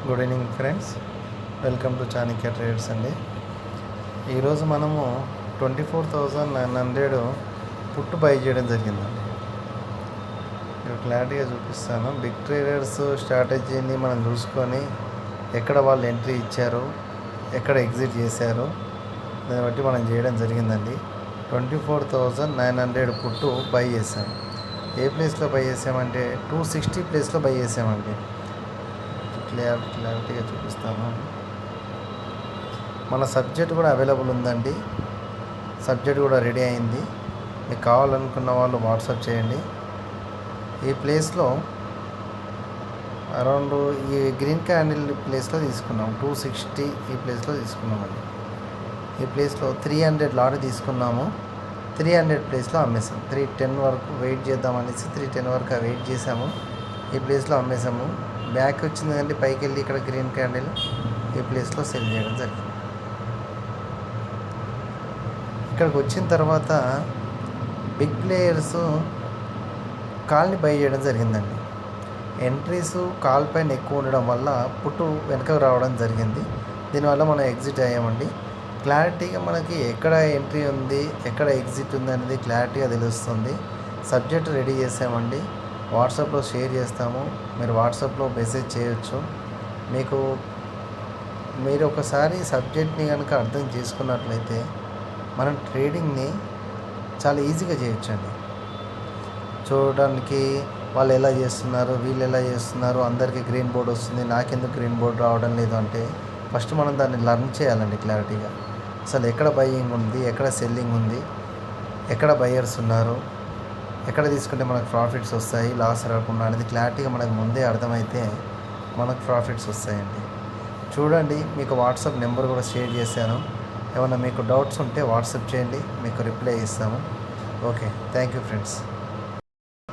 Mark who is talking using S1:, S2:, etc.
S1: Good evening friends, welcome to Chanakya traders అండి. ఈరోజు మనము 24,900 పుట్టు బై చేయడం జరిగిందండి. ఇక్కడ క్లారిటీగా చూపిస్తాను. బిగ్ ట్రేడర్స్ స్ట్రాటజీని మనం చూసుకొని ఎక్కడ వాళ్ళు ఎంట్రీ ఇచ్చారు, ఎక్కడ ఎగ్జిట్ చేశారు, దాన్ని బట్టి మనం చేయడం జరిగిందండి. 24,900 పుట్టు బై చేసాం. ఏ ప్లేస్లో బై చేసామంటే 260 ప్లేస్లో బై చేసామండి. క్లారిటీగా చూపిస్తాను. మన సబ్జెక్ట్ కూడా అవైలబుల్ ఉందండి. సబ్జెక్ట్ కూడా రెడీ అయింది. మీకు కావాలనుకున్న వాళ్ళు వాట్సాప్ చేయండి. ఈ ప్లేస్లో అరౌండ్ ఈ గ్రీన్ క్యాండిల్ ప్లేస్లో తీసుకున్నాం. 260 ఈ ప్లేస్లో తీసుకున్నామండి. ఈ ప్లేస్లో 300 లాట్ తీసుకున్నాము. 300 ప్లేస్లో అమ్మేసాం. 310 వరకు వెయిట్ చేద్దామనేసి 310 వరకు వెయిట్ చేసాము. ఈ ప్లేస్లో అమ్మేసాము. బ్యాక్ వచ్చింది కంటే పైకి వెళ్ళి ఇక్కడ గ్రీన్ క్యాండిల్ ఈ ప్లేస్లో సెల్ చేయడం జరిగింది. ఇక్కడికి వచ్చిన తర్వాత బిగ్ ప్లేయర్స్ కాల్ని బై చేయడం జరిగిందండి. ఎంట్రీస్ కాల్ పైన ఎక్కువ ఉండడం వల్ల పుట్టు వెనకకు రావడం జరిగింది. దీనివల్ల మనం ఎగ్జిట్ అయ్యామండి. క్లారిటీగా మనకి ఎక్కడ ఎంట్రీ ఉంది, ఎక్కడ ఎగ్జిట్ ఉంది అనేది క్లారిటీగా తెలుస్తుంది. సబ్జెక్ట్ రెడీ చేసామండి. వాట్సాప్లో షేర్ చేస్తాము. మీరు వాట్సాప్లో మెసేజ్ చేయొచ్చు. మీరు ఒకసారి సబ్జెక్ట్ని కనుక అర్థం చేసుకున్నట్లయితే మనం ట్రేడింగ్ని చాలా ఈజీగా చేయొచ్చండి. చూడడానికి వాళ్ళు ఎలా చేస్తున్నారు, వీళ్ళు ఎలా చేస్తున్నారు, అందరికీ గ్రీన్ బోర్డ్ వస్తుంది, నాకెందుకు గ్రీన్ బోర్డ్ రావడం లేదు అంటే ఫస్ట్ మనం దాన్ని లర్న్ చేయాలండి క్లారిటీగా. అసలు ఎక్కడ బయ్యింగ్ ఉంది, ఎక్కడ సెల్లింగ్ ఉంది, ఎక్కడ బయ్యర్స్ ఉన్నారు, ఎక్కడ తీసుకుంటే మనకు ప్రాఫిట్స్ వస్తాయి, లాస్ రాకుండా అనేది క్లారిటీగా మనకు ముందే అర్థమైతే మనకు ప్రాఫిట్స్ వస్తాయండి. చూడండి, మీకు వాట్సాప్ నెంబర్ కూడా షేర్ చేశాను. ఏమైనా మీకు డౌట్స్ ఉంటే వాట్సాప్ చేయండి, మీకు రిప్లై ఇస్తాము. Okay, thank you friends.